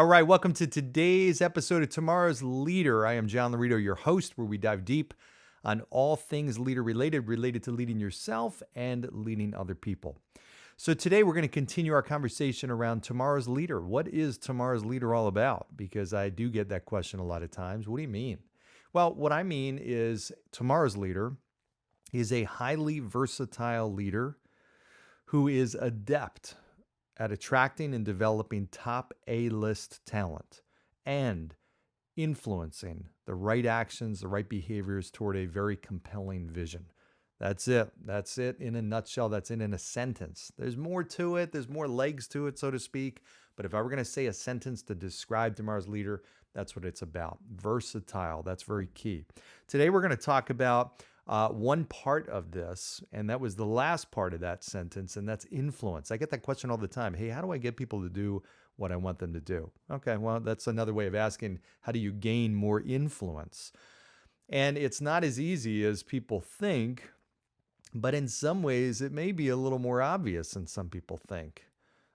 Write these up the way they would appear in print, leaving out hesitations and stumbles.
All right, welcome to today's episode of Tomorrow's Leader. I am John Laurito, your host, where we dive deep on all things leader related to leading yourself and leading other people. So today we're going to continue our conversation around tomorrow's leader. What is tomorrow's leader all about? Because I do get that question a lot of times. What do you mean? Well, what I mean is tomorrow's leader is a highly versatile leader who is adept at attracting and developing top A-list talent and influencing the right actions, the right behaviors toward a very compelling vision. That's it. That's it in a nutshell. That's it in a sentence. There's more to it. There's more legs to it, so to speak. But if I were going to say a sentence to describe tomorrow's leader, that's what it's about. Versatile. That's very key. Today, we're going to talk about one part of this, and that was the last part of that sentence, and that's influence. I get that question all the time. Hey, how do I get people to do what I want them to do? Okay, well, that's another way of asking, how do you gain more influence? And it's not as easy as people think, but in some ways, it may be a little more obvious than some people think.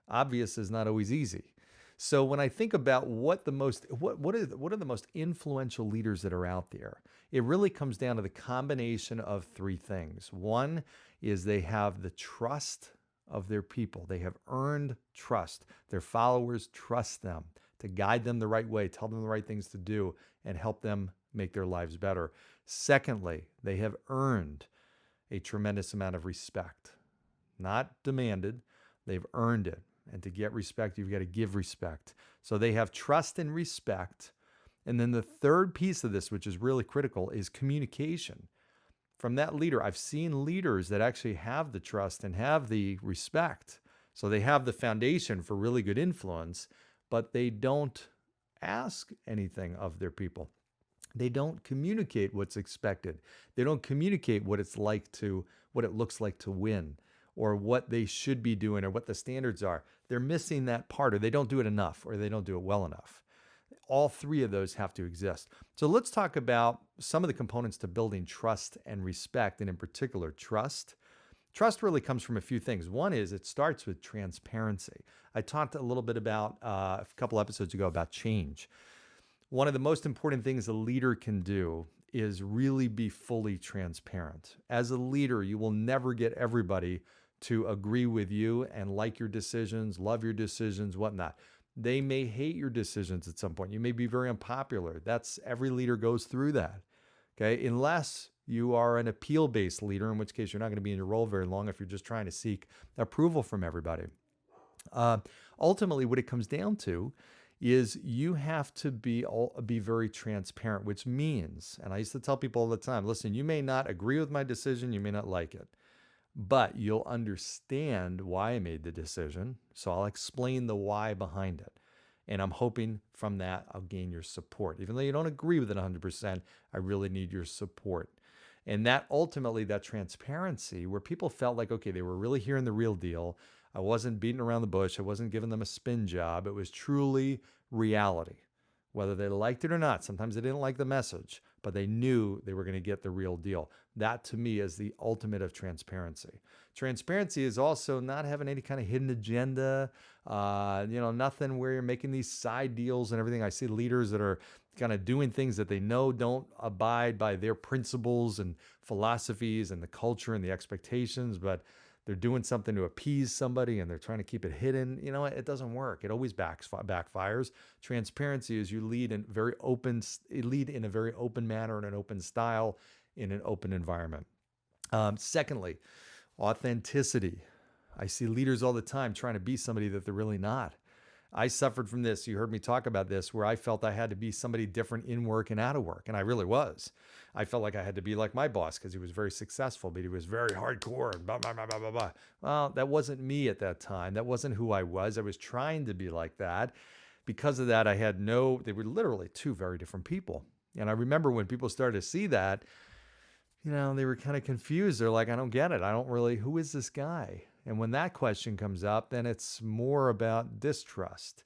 Obvious is not always easy. So when I think about what are the most influential leaders that are out there, it really comes down to the combination of three things. One is they have the trust of their people. They have earned trust. Their followers trust them to guide them the right way, tell them the right things to do, and help them make their lives better. Secondly, they have earned a tremendous amount of respect. Not demanded, they've earned it. And to get respect, you've got to give respect. So they have trust and respect. And then the third piece of this, which is really critical, is communication. From that leader, I've seen leaders that actually have the trust and have the respect. So they have the foundation for really good influence, but they don't ask anything of their people. They don't communicate what's expected. They don't communicate what it looks like to win, or what they should be doing, or what the standards are. They're missing that part, or they don't do it enough, or they don't do it well enough. All three of those have to exist. So let's talk about some of the components to building trust and respect, and in particular, trust. Trust really comes from a few things. One is it starts with transparency. I talked a little bit about a couple episodes ago about change. One of the most important things a leader can do is really be fully transparent. As a leader, you will never get everybody to agree with you and like your decisions, love your decisions, whatnot. They may hate your decisions at some point. You may be very unpopular. Every leader goes through that. Okay, unless you are an appeal-based leader, in which case you're not going to be in your role very long if you're just trying to seek approval from everybody. Ultimately, what it comes down to is you have to be very transparent, which means, and I used to tell people all the time, listen, you may not agree with my decision, you may not like it, but you'll understand why I made the decision. So I'll explain the why behind it. And I'm hoping from that, I'll gain your support. Even though you don't agree with it 100%, I really need your support. And that ultimately, that transparency, where people felt like, okay, they were really hearing the real deal. I wasn't beating around the bush. I wasn't giving them a spin job. It was truly reality. Whether they liked it or not, sometimes they didn't like the message, but they knew they were going to get the real deal. That to me is the ultimate of transparency. Transparency is also not having any kind of hidden agenda, nothing where you're making these side deals and everything. I see leaders that are kind of doing things that they know don't abide by their principles and philosophies and the culture and the expectations, but they're doing something to appease somebody and they're trying to keep it hidden. You know what? It doesn't work. It always backfires. Transparency is you lead in a very open manner, in an open style, in an open environment. Secondly, authenticity. I see leaders all the time trying to be somebody that they're really not. I suffered from this. You heard me talk about this, where I felt I had to be somebody different in work and out of work. And I really was. I felt like I had to be like my boss because he was very successful, but he was very hardcore and blah, blah, blah, blah, blah, blah. Well, that wasn't me at that time. That wasn't who I was. I was trying to be like that. Because of that, they were literally two very different people. And I remember when people started to see that, they were kind of confused. They're like, I don't get it. Who is this guy? And when that question comes up, then it's more about distrust.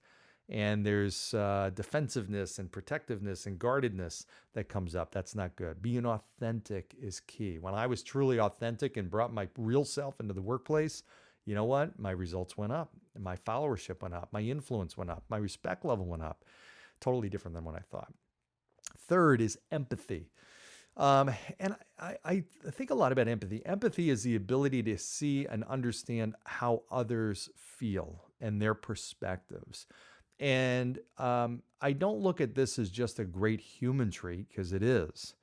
And there's defensiveness and protectiveness and guardedness that comes up. That's not good. Being authentic is key. When I was truly authentic and brought my real self into the workplace, you know what? My results went up. My followership went up. My influence went up. My respect level went up. Totally different than what I thought. Third is empathy. And I think a lot about empathy. Empathy is the ability to see and understand how others feel and their perspectives. And I don't look at this as just a great human trait, because it is.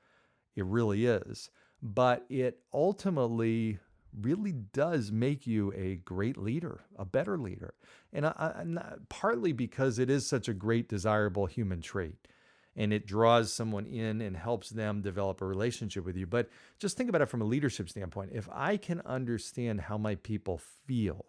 It really is. But it ultimately really does make you a great leader, a better leader. And partly because it is such a great, desirable human trait. And it draws someone in and helps them develop a relationship with you. But just think about it from a leadership standpoint. If I can understand how my people feel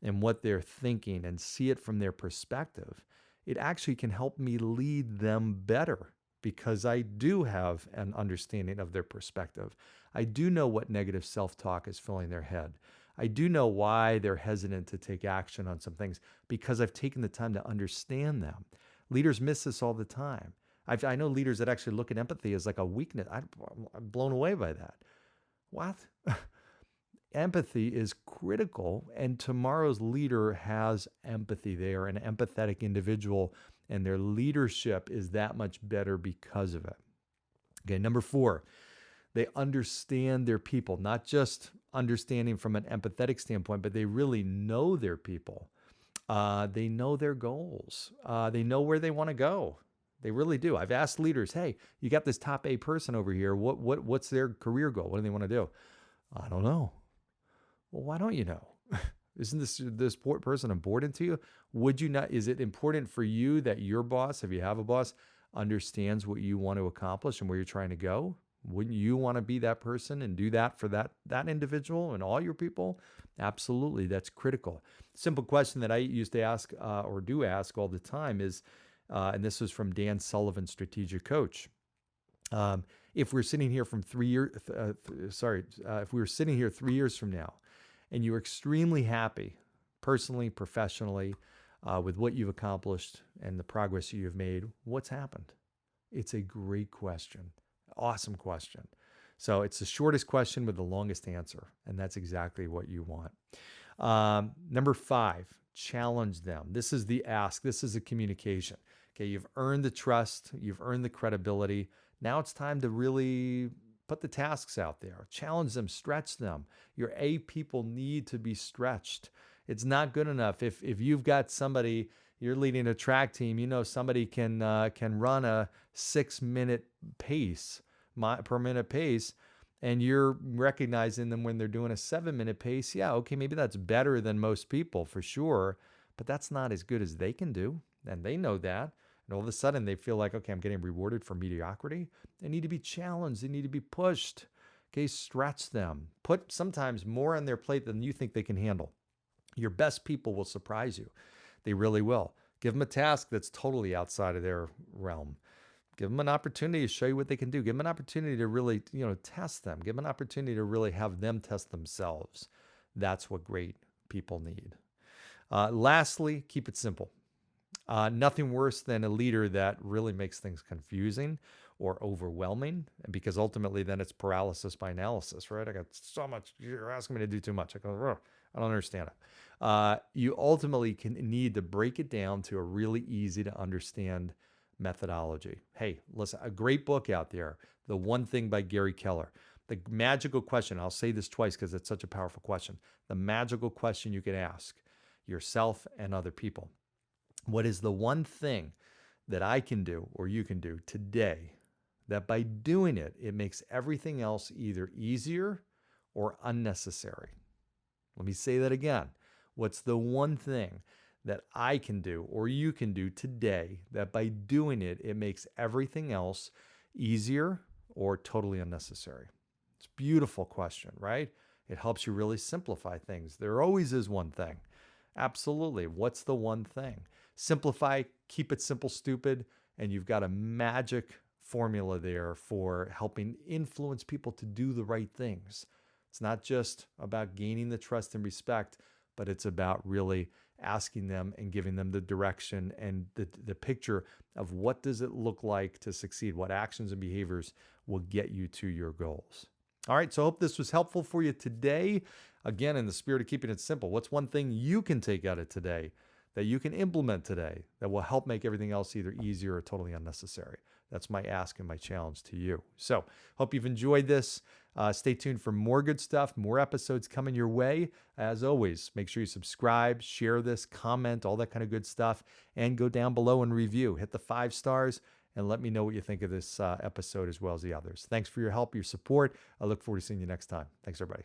and what they're thinking and see it from their perspective, it actually can help me lead them better, because I do have an understanding of their perspective. I do know what negative self-talk is filling their head. I do know why they're hesitant to take action on some things, because I've taken the time to understand them. Leaders miss this all the time. I know leaders that actually look at empathy as like a weakness. I'm blown away by that. What? Empathy is critical, and tomorrow's leader has empathy. They are an empathetic individual, and their leadership is that much better because of it. Okay, number 4, they understand their people, not just understanding from an empathetic standpoint, but they really know their people. They know their goals. They know where they want to go. They really do. I've asked leaders, hey, you got this top A person over here. What's their career goal? What do they want to do? I don't know. Well, why don't you know? Isn't this person important to you? Would you not? Is it important for you that your boss, if you have a boss, understands what you want to accomplish and where you're trying to go? Wouldn't you want to be that person and do that for that individual and all your people? Absolutely. That's critical. Simple question that I used to ask or do ask all the time is, and this was from Dan Sullivan, strategic coach. If we're sitting here from 3 years, if we were sitting here 3 years from now, and you're extremely happy, personally, professionally, with what you've accomplished and the progress you've made, what's happened? It's a great question. Awesome question. So it's the shortest question with the longest answer, and that's exactly what you want. Number 5, challenge them. This is the ask. This is the communication. Okay, you've earned the trust. You've earned the credibility. Now it's time to really put the tasks out there. Challenge them. Stretch them. Your A people need to be stretched. It's not good enough. If you've got somebody, you're leading a track team, you know somebody can run a 6-minute pace, per minute pace, and you're recognizing them when they're doing a 7-minute pace. Yeah, okay, maybe that's better than most people for sure, but that's not as good as they can do, and they know that. And all of a sudden they feel like, okay, I'm getting rewarded for mediocrity. They need to be challenged. They need to be pushed. Okay, stretch them. Put sometimes more on their plate than you think they can handle. Your best people will surprise you. They really will. Give them a task that's totally outside of their realm. Give them an opportunity to show you what they can do. Give them an opportunity to really, test them. Give them an opportunity to really have them test themselves. That's what great people need. Lastly, keep it simple. Nothing worse than a leader that really makes things confusing or overwhelming, because ultimately then it's paralysis by analysis, right? I got so much, you're asking me to do too much. I go, I don't understand it. You ultimately need to break it down to a really easy to understand methodology. Hey, listen, a great book out there, The One Thing by Gary Keller. The magical question, I'll say this twice because it's such a powerful question. The magical question you can ask yourself and other people. What is the one thing that I can do or you can do today that by doing it, it makes everything else either easier or unnecessary? Let me say that again. What's the one thing that I can do or you can do today that by doing it, it makes everything else easier or totally unnecessary? It's a beautiful question, right? It helps you really simplify things. There always is one thing. Absolutely. What's the one thing? Simplify, keep it simple, stupid, and you've got a magic formula there for helping influence people to do the right things. It's not just about gaining the trust and respect, but it's about really asking them and giving them the direction and the picture of what does it look like to succeed, what actions and behaviors will get you to your goals. All right, so I hope this was helpful for you today. Again, in the spirit of keeping it simple, what's one thing you can take out of today that you can implement today that will help make everything else either easier or totally unnecessary? That's my ask and my challenge to you. So, hope you've enjoyed this. Stay tuned for more good stuff, more episodes coming your way. As always, make sure you subscribe, share this, comment, all that kind of good stuff, and go down below and review. Hit the 5 stars and let me know what you think of this episode as well as the others. Thanks for your help, your support. I look forward to seeing you next time. Thanks, everybody.